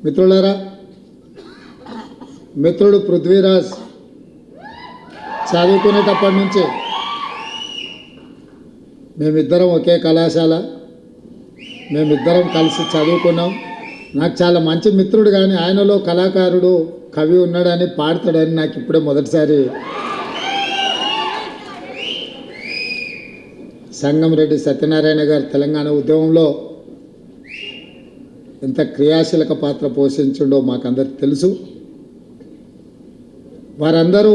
మిత్రులారా, మిత్రుడు పృథ్వీరాజ్ చదువుకునేటప్పటి నుంచి మేమిద్దరం ఒకే కళాశాల, మేమిద్దరం కలిసి చదువుకున్నాం. నాకు చాలా మంచి మిత్రుడు, కానీ ఆయనలో కళాకారుడు కవి ఉన్నాడని పాడతాడని నాకు ఇప్పుడే మొదటిసారి సంగంరెడ్డి సత్యనారాయణ గారు తెలంగాణ ఉద్యమంలో ఎంత క్రియాశీలక పాత్ర పోషించిండో మాకందరికి తెలుసు. వారందరూ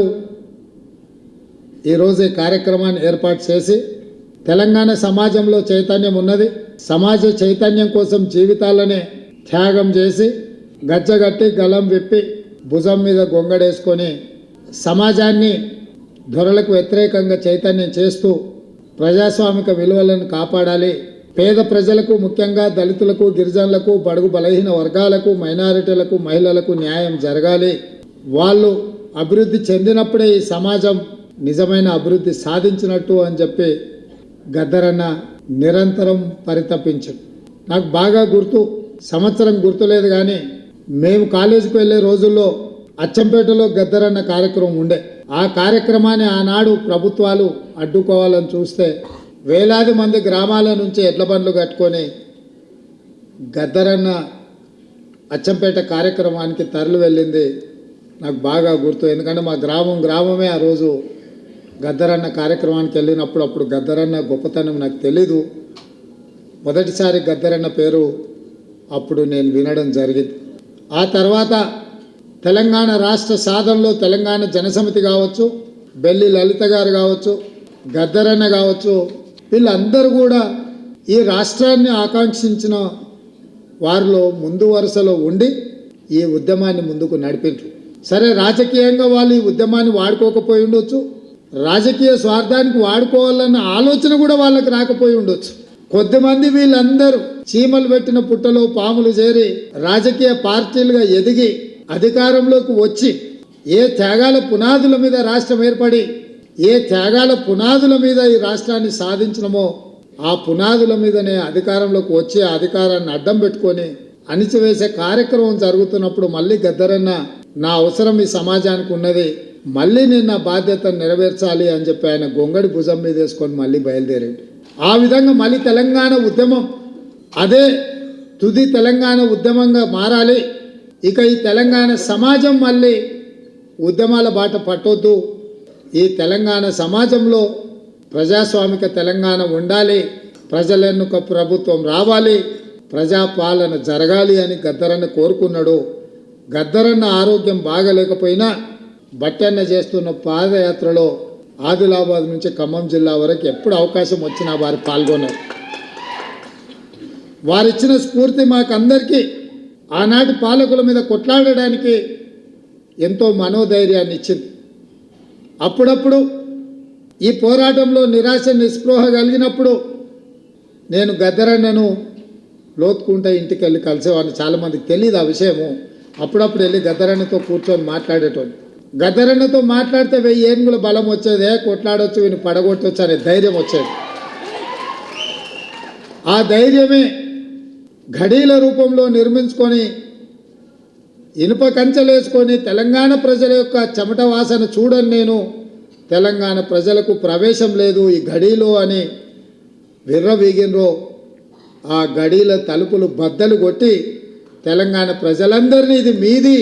ఈరోజు ఈ కార్యక్రమాన్ని ఏర్పాటు చేసి తెలంగాణ సమాజంలో చైతన్యం ఉన్నది, సమాజ చైతన్యం కోసం జీవితాలనే త్యాగం చేసి గజ్జగట్టి గలం విప్పి భుజం మీద గొంగడేసుకొని సమాజాన్ని దొరలకు వ్యతిరేకంగా చైతన్యం చేస్తూ ప్రజాస్వామిక విలువలను కాపాడాలి, పేద ప్రజలకు ముఖ్యంగా దళితులకు, గిరిజనులకు, బడుగు బలహీన వర్గాలకు, మైనారిటీలకు, మహిళలకు న్యాయం జరగాలి. వాళ్ళు అభివృద్ధి చెందినప్పుడే ఈ సమాజం నిజమైన అభివృద్ధి సాధించినట్టు అని చెప్పి గద్దరన్న నిరంతరం పరితపించాడు. నాకు బాగా గుర్తు, సంవత్సరం గుర్తులేదు, కానీ మేము కాలేజీకి వెళ్ళే రోజుల్లో అచ్చంపేటలో గద్దరన్న కార్యక్రమం ఉండే. ఆ కార్యక్రమాన్ని ఆనాడు ప్రభుత్వాలు అడ్డుకోవాలని చూస్తే వేలాది మంది గ్రామాల నుంచి ఎడ్ల బండ్లు కట్టుకొని గద్దరన్న అచ్చంపేట కార్యక్రమానికి తరలి వెళ్ళింది నాకు బాగా గుర్తు. ఎందుకంటే మా గ్రామమే ఆ రోజు గద్దరన్న కార్యక్రమానికి వెళ్ళినప్పుడు అప్పుడు గద్దరన్న గొప్పతనం నాకు తెలీదు. మొదటిసారి గద్దరన్న పేరు అప్పుడు నేను వినడం జరిగింది. ఆ తర్వాత తెలంగాణ రాష్ట్ర సాధనలో తెలంగాణ జనసమితి కావచ్చు, బెల్లి లలిత గారు కావచ్చు, గద్దరన్న కావచ్చు, వీళ్ళందరూ కూడా ఈ రాష్ట్రాన్ని ఆకాంక్షించిన వారిలో ముందు వరుసలో ఉండి ఈ ఉద్యమాన్ని ముందుకు నడిపించు. సరే, రాజకీయంగా వాళ్ళు ఈ ఉద్యమాన్ని వాడుకోకపోయి ఉండొచ్చు, రాజకీయ స్వార్థానికి వాడుకోవాలన్న ఆలోచన కూడా వాళ్ళకి రాకపోయి ఉండొచ్చు. కొద్దిమంది వీళ్ళందరూ చీమలు పెట్టిన పుట్టలో పాములు చేరి రాజకీయ పార్టీలుగా ఎదిగి అధికారంలోకి వచ్చి ఏ త్యాగాల పునాదుల మీద రాష్ట్రం ఏర్పడి ఏ త్యాగాల పునాదుల మీద ఈ రాష్ట్రాన్ని సాధించడమో ఆ పునాదుల మీదనే అధికారంలోకి వచ్చి ఆ అధికారాన్ని అడ్డం పెట్టుకొని అణిచివేసే కార్యక్రమం జరుగుతున్నప్పుడు మళ్ళీ గద్దరన్న నా అవసరం ఈ సమాజానికి ఉన్నది, మళ్ళీ నేను నా బాధ్యతను నెరవేర్చాలి అని చెప్పి ఆయన గొంగడి భుజం మీద వేసుకొని మళ్ళీ బయలుదేరాడు. ఆ విధంగా మళ్ళీ తెలంగాణ ఉద్యమం అదే తుది తెలంగాణ ఉద్యమంగా మారాలి. ఇక ఈ తెలంగాణ సమాజం మళ్ళీ ఉద్యమాల బాట పట్టొద్దు, ఈ తెలంగాణ సమాజంలో ప్రజాస్వామిక తెలంగాణ ఉండాలి, ప్రజలెన్నుక ప్రభుత్వం రావాలి, ప్రజాపాలన జరగాలి అని గద్దరన్న కోరుకున్నాడు. గద్దరన్న ఆరోగ్యం బాగలేకపోయినా బట్టన్న చేస్తున్న పాదయాత్రలో ఆదిలాబాద్ నుంచి ఖమ్మం జిల్లా వరకు ఎప్పుడు అవకాశం వచ్చినా వారు పాల్గొన్నారు. వారిచ్చిన స్ఫూర్తి మాకందరికీ ఆనాటి పాలకుల మీద కొట్లాడడానికి ఎంతో మనోధైర్యాన్ని ఇచ్చింది. అప్పుడప్పుడు ఈ పోరాటంలో నిరాశ నిస్పృహ కలిగినప్పుడు నేను గద్దరన్నను లోతుకుంటే ఇంటికి వెళ్ళి కలిసేవాడిని. చాలామందికి తెలియదు ఆ విషయము. అప్పుడప్పుడు వెళ్ళి గద్దరన్నతో కూర్చొని మాట్లాడేటోళ్ళు. గద్దరన్నతో మాట్లాడితే 1000 ఏనుగుల బలం వచ్చేదే, కొట్లాడొచ్చు, వీని పడగొట్టవచ్చు అనే ధైర్యం వచ్చేది. ఆ ధైర్యమే ఘడీల రూపంలో నిర్మించుకొని ఇనుప కంచెలేసుకొని తెలంగాణ ప్రజల యొక్క చెమట వాసన చూడని నేను తెలంగాణ ప్రజలకు ప్రవేశం లేదు ఈ గడీలో అని విర్రవీగినరో ఆ గడీల తలుపులు బద్దలు కొట్టి తెలంగాణ ప్రజలందరినీ ఇది మీది,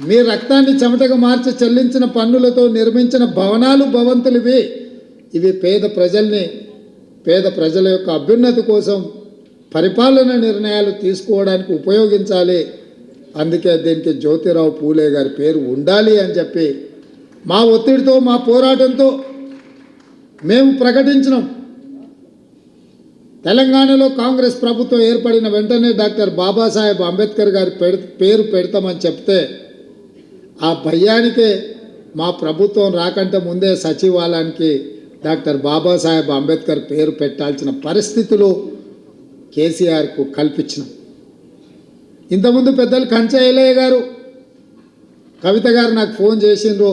మీ రక్తాన్ని చెమటగా మార్చి చెల్లించిన పన్నులతో నిర్మించిన భవనాలు భవంతులు ఇవి పేద ప్రజల యొక్క అభ్యున్నతి కోసం పరిపాలన నిర్ణయాలు తీసుకోవడానికి ఉపయోగించాలి, అందుకే దీనికి జ్యోతిరావు పూలే గారి పేరు ఉండాలి అని చెప్పి మా ఒత్తిడితో మా పోరాటంతో మేము ప్రకటించినాం. తెలంగాణలో కాంగ్రెస్ ప్రభుత్వం ఏర్పడిన వెంటనే డాక్టర్ బాబాసాహెబ్ అంబేద్కర్ గారి పేరు పెడతామని చెప్తే ఆ భయానికే మా ప్రభుత్వం రాకంటే ముందే సచివాలయానికి డాక్టర్ బాబాసాహెబ్ అంబేద్కర్ పేరు పెట్టాల్సిన పరిస్థితులు కేసీఆర్కు కల్పించినాం. ఇంతకుముందు పెద్దలు కంచె ఎల్లయ్య గారు, కవిత గారు నాకు ఫోన్ చేసిండ్రు,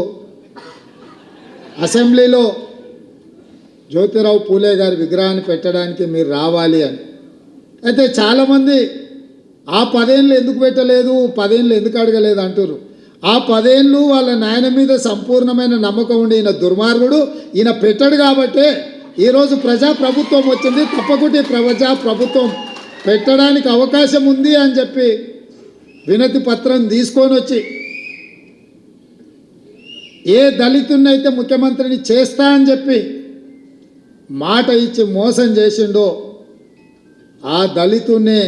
అసెంబ్లీలో జ్యోతిరావు పూలే గారి విగ్రహాన్ని పెట్టడానికి మీరు రావాలి అని. అయితే చాలామంది ఆ 10 ఏళ్ళు ఎందుకు పెట్టలేదు, 10 ఏళ్ళు ఎందుకు అడగలేదు అంటారు. ఆ 10 ఏళ్ళు వాళ్ళ నాయన మీద సంపూర్ణమైన నమ్మకం ఉండి ఈయన దుర్మార్గుడు, ఈయన పెట్టాడు కాబట్టే ఈరోజు ప్రజాప్రభుత్వం వచ్చింది. తప్పకుండా ప్రజాప్రభుత్వం పెట్టడానికి అవకాశం ఉంది అని చెప్పి వినతి పత్రం తీసుకొని వచ్చి ఏ దళితున్నైతే ముఖ్యమంత్రిని చేస్తా అని చెప్పి మాట ఇచ్చి మోసం చేసిండో ఆ దళితున్నే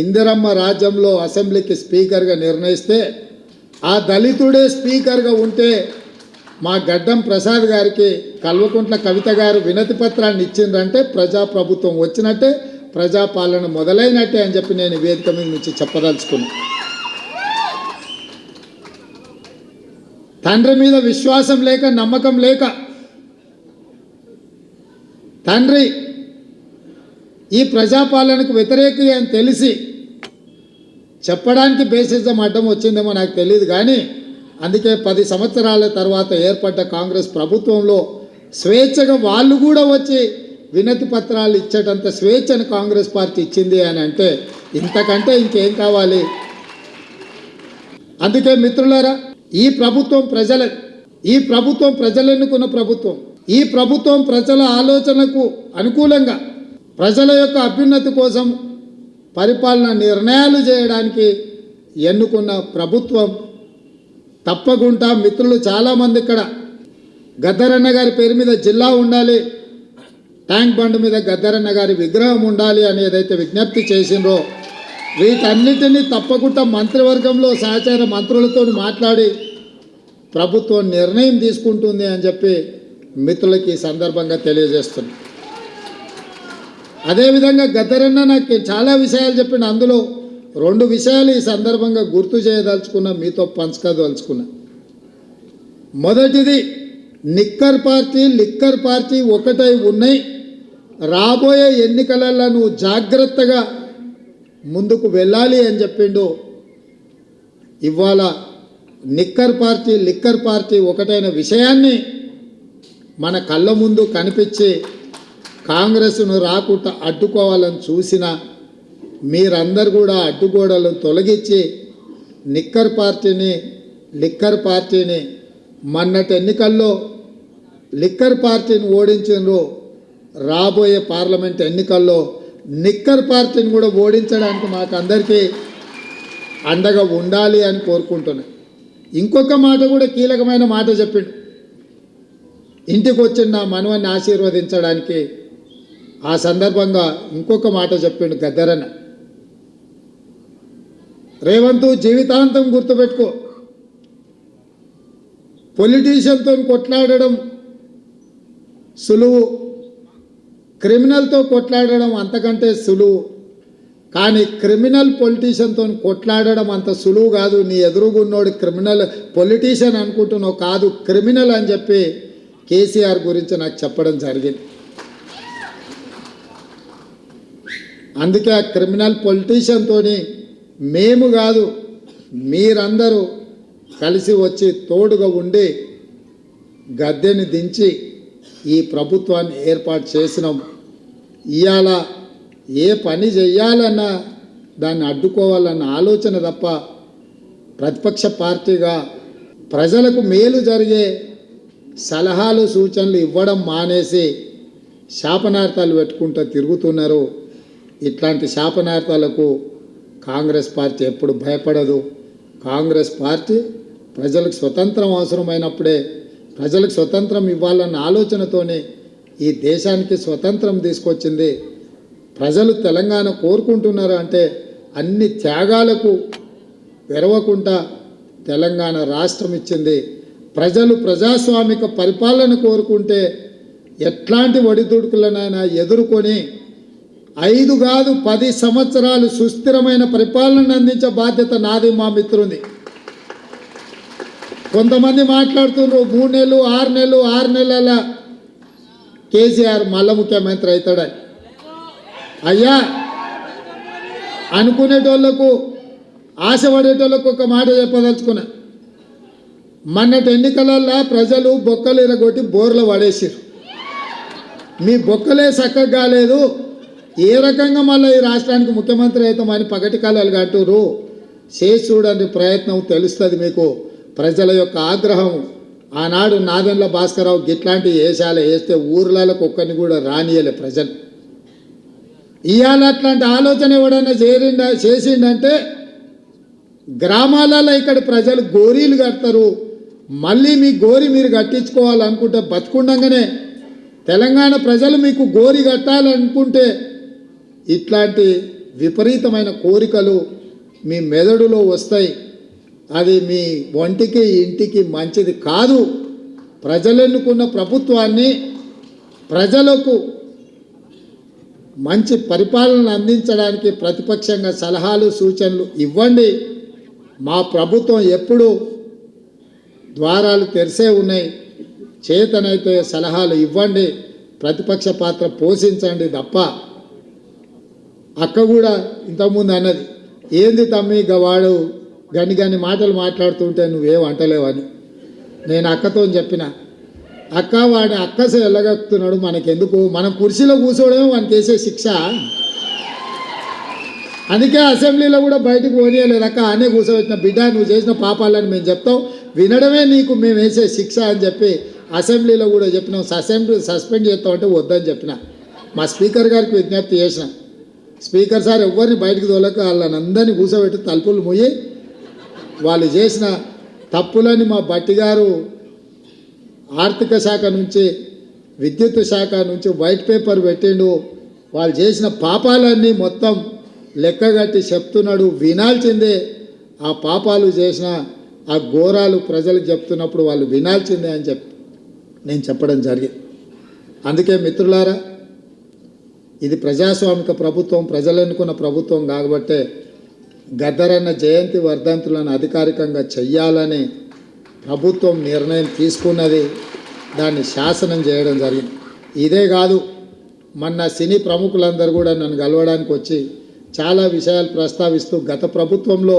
ఇందిరమ్మ రాజ్యంలో అసెంబ్లీకి స్పీకర్గా నిర్ణయిస్తే ఆ దళితుడే స్పీకర్గా ఉంటే మా గడ్డం ప్రసాద్ గారికి కల్వకుంట్ల కవిత గారు వినతి పత్రాన్ని ఇచ్చిందంటే ప్రజాప్రభుత్వం వచ్చినట్టే, ప్రజాపాలన మొదలైనట్టే అని చెప్పి నేను వేదిక మీద నుంచి చెప్పదలుచుకున్నాను. తండ్రి మీద విశ్వాసం లేక, నమ్మకం లేక తండ్రి ఈ ప్రజాపాలనకు వ్యతిరేకి అని తెలిసి చెప్పడానికి బేసిజం అడ్డం వచ్చిందేమో నాకు తెలియదు. కానీ అందుకే 10 సంవత్సరాల తర్వాత ఏర్పడ్డ కాంగ్రెస్ ప్రభుత్వంలో స్వేచ్ఛగా వాళ్ళు కూడా వచ్చి వినతి పత్రాలు ఇచ్చేటంత స్వేచ్ఛను కాంగ్రెస్ పార్టీ ఇచ్చింది అని అంటే ఇంతకంటే ఇంకేం కావాలి? అందుకే మిత్రులారా, ఈ ప్రభుత్వం ప్రజలు ఎన్నుకున్న ప్రభుత్వం. ఈ ప్రభుత్వం ప్రజల ఆలోచనకు అనుకూలంగా ప్రజల యొక్క అభ్యున్నతి కోసం పరిపాలన నిర్ణయాలు చేయడానికి ఎన్నుకున్న ప్రభుత్వం. తప్పకుండా మిత్రులు చాలామంది ఇక్కడ గద్దరన్న గారి పేరు మీద జిల్లా ఉండాలి, ట్యాంక్ బండ్ మీద గద్దరన్న గారి విగ్రహం ఉండాలి అని ఏదైతే విజ్ఞప్తి చేసిండ్రో వీటన్నిటినీ తప్పకుండా మంత్రివర్గంలో సహచార మంత్రులతో మాట్లాడి ప్రభుత్వం నిర్ణయం తీసుకుంటుంది అని చెప్పి మిత్రులకి ఈ సందర్భంగా తెలియజేస్తుంది. అదేవిధంగా గద్దరన్న నాకు చాలా విషయాలు చెప్పిన, అందులో 2 విషయాలు ఈ సందర్భంగా గుర్తు చేయదలుచుకున్నా, మీతో పంచుకోదలుచుకున్నా. మొదటిది, లిక్కర్ పార్టీ ఒకటై ఉన్నాయి, రాబోయే ఎన్నికలలో నువ్వు జాగ్రత్తగా ముందుకు వెళ్ళాలి అని చెప్పిండు. ఇవాళ లిక్కర్ పార్టీ ఒకటైన విషయాన్ని మన కళ్ళ ముందు కనిపించి కాంగ్రెస్ను రాకుండా అడ్డుకోవాలని చూసిన మీరందరూ కూడా అడ్డుగోడలను తొలగించి లిక్కర్ పార్టీని మొన్నటి ఎన్నికల్లో లిక్కర్ పార్టీని ఓడించారు. రాబోయే పార్లమెంట్ ఎన్నికల్లో నిక్కర్ పార్టీని కూడా ఓడించడానికి మాకు అందరికీ అండగా ఉండాలి అని కోరుకుంటున్నాను. ఇంకొక మాట కూడా కీలకమైన మాట చెప్పిండు. ఇంటికి వచ్చిన నా మనవన్ని ఆశీర్వదించడానికి ఆ సందర్భంగా ఇంకొక మాట చెప్పిండు గద్దరన్న. రేవంత్, జీవితాంతం గుర్తుపెట్టుకో, పొలిటీషియన్తో కొట్లాడడం సులువు, క్రిమినల్తో కొట్లాడడం అంతకంటే సులువు. కానీ క్రిమినల్ పొలిటీషియన్తో కొట్లాడడం అంత సులువు కాదు. నీ ఎదురుగున్నోడు క్రిమినల్ పొలిటీషియన్ అనుకుంటున్నావు, కాదు క్రిమినల్ అని చెప్పి కేసీఆర్ గురించి నాకు చెప్పడం జరిగింది. అందుకే ఆ క్రిమినల్ పొలిటీషియన్తో మేము కాదు మీరందరూ కలిసి వచ్చి తోడుగా ఉండి గద్దెని దించి ఈ ప్రభుత్వాన్ని ఏర్పాటు చేసినాం. ఇవాళ ఏ పని చెయ్యాలన్నా దాన్ని అడ్డుకోవాలన్న ఆలోచన తప్ప ప్రతిపక్ష పార్టీగా ప్రజలకు మేలు జరిగే సలహాలు సూచనలు ఇవ్వడం మానేసి శాపనార్థాలు పెట్టుకుంటూ తిరుగుతున్నారు. ఇట్లాంటి శాపనార్థాలకు కాంగ్రెస్ పార్టీ ఎప్పుడు భయపడదు. కాంగ్రెస్ పార్టీ ప్రజలకు స్వతంత్రం అవసరమైనప్పుడే ప్రజలకు స్వతంత్రం ఇవ్వాలన్న ఆలోచనతోనే ఈ దేశానికి స్వతంత్రం తీసుకొచ్చింది. ప్రజలు తెలంగాణ కోరుకుంటున్నారు అంటే అన్ని త్యాగాలకు వెరవకుండా తెలంగాణ రాష్ట్రం ఇచ్చింది. ప్రజలు ప్రజాస్వామిక పరిపాలన కోరుకుంటే ఎట్లాంటి ఒడిదుడుకులనైనా ఎదుర్కొని 5 కాదు 10 సంవత్సరాలు సుస్థిరమైన పరిపాలన అందించే బాధ్యత నాది, మా మిత్రుంది. కొంతమంది మాట్లాడుతున్నారు 3 నెలలు 6 నెలల కేసీఆర్ మళ్ళా ముఖ్యమంత్రి అవుతాడని. అయ్యా, అనుకునేటోళ్లకు ఆశపడేటోళ్లకు ఒక మాట చెప్పదలుచుకున్నా. మొన్నటి ఎన్నికలల్లో ప్రజలు బొక్కలు ఇరగొట్టి బోర్లు పడేసారు. మీ బొక్కలే చక్కగా కాలేదు, ఏ రకంగా మళ్ళీ ఈ రాష్ట్రానికి ముఖ్యమంత్రి అవుతామని పగటి కాలాలు కట్టురు చేసి చూడండి ప్రయత్నం తెలుస్తుంది మీకు ప్రజల యొక్క ఆగ్రహం. ఆనాడు నాదెండ్ల భాస్కరరావు గిట్లాంటి వేషాలు వేస్తే ఊర్లకు ఒక్కరిని కూడా రానియలే ప్రజలు. ఇవాళ అట్లాంటి ఆలోచన ఎవడన్నా చేసిండంటే గ్రామాలలో ఇక్కడ ప్రజలు గోరీలు కడతారు. మళ్ళీ మీ గోరి మీరు కట్టించుకోవాలనుకుంటే బతుకుండగానే తెలంగాణ ప్రజలు మీకు గోరి కట్టాలనుకుంటే ఇట్లాంటి విపరీతమైన కోరికలు మీ మెదడులో వస్తాయి. అది మీ ఒంటికి ఇంటికి మంచిది కాదు. ప్రజలెన్నుకున్న ప్రభుత్వాన్ని ప్రజలకు మంచి పరిపాలన అందించడానికి ప్రతిపక్షంగా సలహాలు సూచనలు ఇవ్వండి. మా ప్రభుత్వం ఎప్పుడు ద్వారాలు తెరిసే ఉన్నాయి. చేతనైతే సలహాలు ఇవ్వండి, ప్రతిపక్ష పాత్ర పోషించండి తప్ప. అక్క కూడా ఇంతకుముందు అన్నది, ఏంది తమ్మి గవాడు గని మాటలు మాట్లాడుతుంటే నువ్వేం అంటలేవని. నేను అక్కతో చెప్పిన, అక్క వాడి అక్కసే వెళ్ళగక్కుతున్నాడు, మనకెందుకు, మనం కుర్చీలో కూర్చోవడమే మనకి వేసే శిక్ష. అందుకే అసెంబ్లీలో కూడా బయటకు పోనీయలేదు అక్క, అనే కూర్చోబెట్టిన బిడ్డ నువ్వు చేసిన పాపాలని మేము చెప్తాం, వినడమే నీకు మేము వేసే శిక్ష అని చెప్పి అసెంబ్లీలో కూడా చెప్పినాం. అసెంబ్లీ సస్పెండ్ చేస్తామంటే వద్దని చెప్పిన. మా స్పీకర్ గారికి విజ్ఞప్తి చేసిన, స్పీకర్ సార్ ఎవరిని బయటకు తోలక వాళ్ళని అందరినీ కూర్చోబెట్టి తలుపులు మూయి వాళ్ళు చేసిన తప్పులని మా బట్టి గారు ఆర్థిక శాఖ నుంచి విద్యుత్ శాఖ నుంచి వైట్ పేపర్ పెట్టిండు. వాళ్ళు చేసిన పాపాలన్నీ మొత్తం లెక్కగట్టి చెప్తున్నాడు, వినాల్సిందే. ఆ పాపాలు చేసిన ఆ ఘోరాలు ప్రజలకు చెప్తున్నప్పుడు వాళ్ళు వినాల్సిందే అని చెప్పి నేను చెప్పడం జరిగింది. అందుకే మిత్రులారా, ఇది ప్రజాస్వామిక ప్రభుత్వం, ప్రజలు ఎన్నుకున్న ప్రభుత్వం కాబట్టే గద్దరన్న జయంతి వర్ధంతులను అధికారికంగా చెయ్యాలని ప్రభుత్వం నిర్ణయం తీసుకున్నది. దాన్ని శాసనం చేయడం జరిగింది. ఇదే కాదు, మొన్న సినీ ప్రముఖులందరూ కూడా నన్ను కలవడానికి వచ్చి చాలా విషయాలు ప్రస్తావిస్తూ గత ప్రభుత్వంలో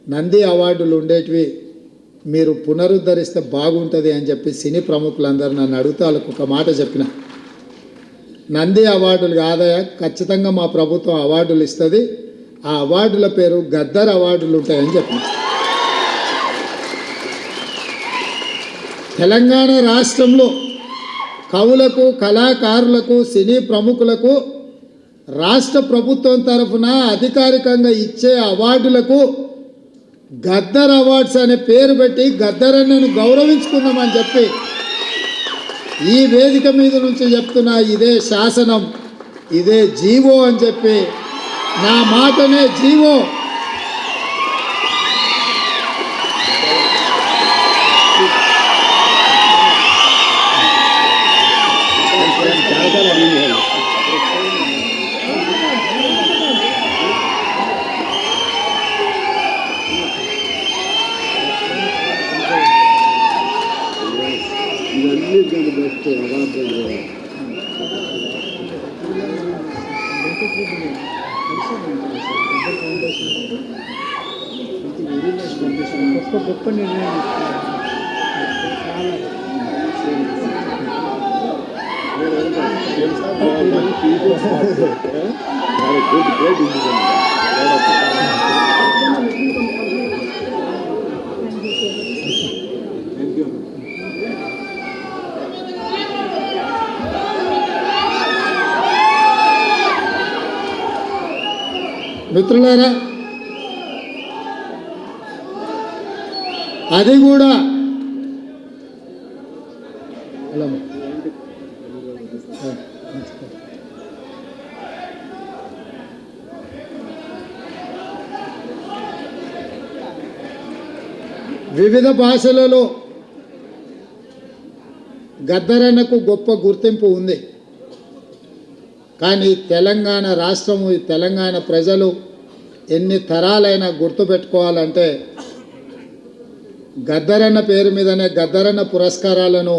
నంది అవార్డులు ఉండేటివి మీరు పునరుద్ధరిస్తే బాగుంటుంది అని చెప్పి సినీ ప్రముఖులందరూ నన్ను అడుగుతూ వాళ్ళకు ఒక మాట చెప్పిన, నంది అవార్డులు కాదయా, ఖచ్చితంగా మా ప్రభుత్వం అవార్డులు ఇస్తుంది, ఆ అవార్డుల పేరు గద్దర్ అవార్డులు ఉంటాయని చెప్పిన. తెలంగాణ రాష్ట్రంలో కవులకు, కళాకారులకు, సినీ ప్రముఖులకు రాష్ట్ర ప్రభుత్వం తరఫున అధికారికంగా ఇచ్చే అవార్డులకు గద్దర్ అవార్డ్స్ అనే పేరు పెట్టి గద్దరన్నను గౌరవించుకుందామని చెప్పి ఈ వేదిక మీద నుంచి చెప్తున్నా. ఇదే శాసనం, ఇదే జీవో అని చెప్పి, నా మాటనే జీవో. గొప్ప నిర్ణయం మిత్రులారా, అది కూడా వివిధ భాషలలో గద్దరన్నకు గొప్ప గుర్తింపు ఉంది. కానీ తెలంగాణ రాష్ట్రము, ఈ తెలంగాణ ప్రజలు ఎన్ని తరాలైనా గుర్తుపెట్టుకోవాలంటే గద్దరన్న పేరు మీదనే గద్దరన్న పురస్కారాలను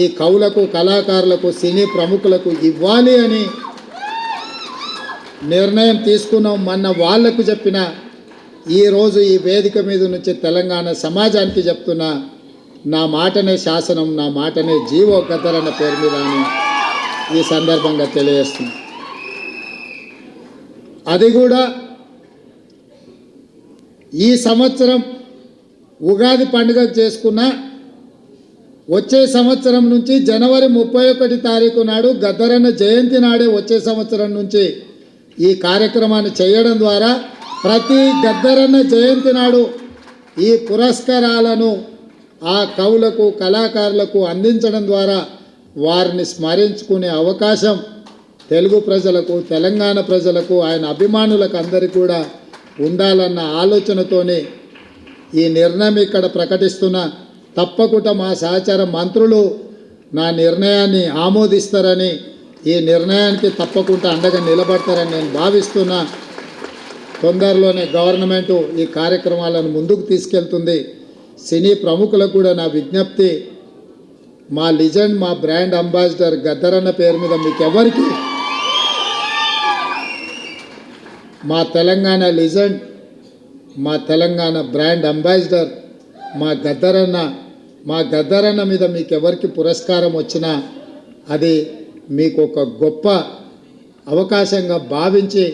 ఈ కవులకు, కళాకారులకు, సినీ ప్రముఖులకు ఇవ్వాలి అని నిర్ణయం తీసుకున్నాం. మొన్న వాళ్లకు చెప్పిన, ఈరోజు ఈ వేదిక మీద నుంచి తెలంగాణ సమాజానికి చెప్తున్నా, నా మాటనే శాసనం, నా మాటనే జీవో గద్దరన్న పేరు మీద అని ఈ సందర్భంగా తెలియజేస్తుంది. అది కూడా ఈ సంవత్సరం ఉగాది పండుగ చేసుకున్న వచ్చే సంవత్సరం నుంచి జనవరి 31 తారీఖు నాడు గద్దరన్న జయంతి నాడే వచ్చే సంవత్సరం నుంచి ఈ కార్యక్రమాన్ని చేయడం ద్వారా ప్రతి గద్దరన్న జయంతి నాడు ఈ పురస్కారాలను ఆ కవులకు కళాకారులకు అందించడం ద్వారా వారిని స్మరించుకునే అవకాశం తెలుగు ప్రజలకు తెలంగాణ ప్రజలకు ఆయన అభిమానులకు అందరికీ కూడా ఉండాలన్న ఆలోచనతోనే ఈ నిర్ణయం ఇక్కడ ప్రకటిస్తున్న. తప్పకుండా మా సహచార మంత్రులు నా నిర్ణయాన్ని ఆమోదిస్తారని, ఈ నిర్ణయానికి తప్పకుండా అండగా నిలబడతారని నేను భావిస్తున్నా. తొందరలోనే గవర్నమెంటు ఈ కార్యక్రమాలను ముందుకు తీసుకెళ్తుంది. సినీ ప్రముఖులకు కూడా నా విజ్ఞప్తి, మా లిజెండ్ మా బ్రాండ్ అంబాసిడర్ గద్దరన్న పేరు మీద మీకు ఎవరికి మా తెలంగాణ లిజెండ్ మా తెలంగాణ బ్రాండ్ అంబాసిడర్ మా గద్దరన్న మీద మీకు ఎవరికి పురస్కారం వచ్చినా అది మీకు ఒక గొప్ప అవకాశంగా భావించి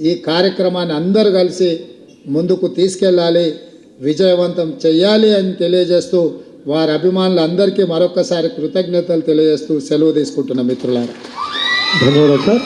ఈ కార్యక్రమాన్ని అందరూ కలిసి ముందుకు తీసుకెళ్ళాలి, విజయవంతం చేయాలి అని తెలియజేస్తూ వారి అభిమానులందరికీ మరొకసారి కృతజ్ఞతలు తెలియజేస్తూ సెలవు తీసుకుంటున్న మిత్రులారా. ధన్యవాదాలు సార్.